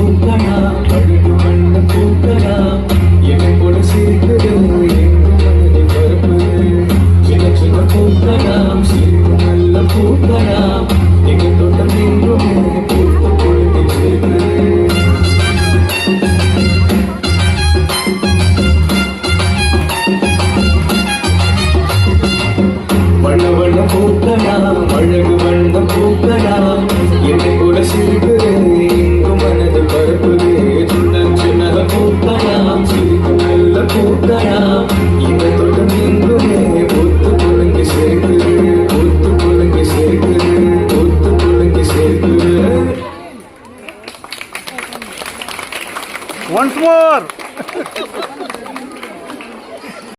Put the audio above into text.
பூக்கலாம் அழகு வண்ண பூக்கலாம் என்னை போல சிரிக்குது எங்கும் மனதில் பரப்புது சின்ன சின்ன பூக்கலாம் சிரிக்கும் நல்ல பூக்கலாம் எங்கள் தோட்டம் எங்குமே பூத்த பொழுதில் சிரிக்குது வண்ண வண்ண பூக்கலாம் அழகு வண்ண பூக்கலாம் என்னை கூட சிரிக்குது எங்கும் மனதில் பரப்புது சின்ன சின்ன பூக்கலாம் சிரிக்கும் நல்ல பூக்கலாம்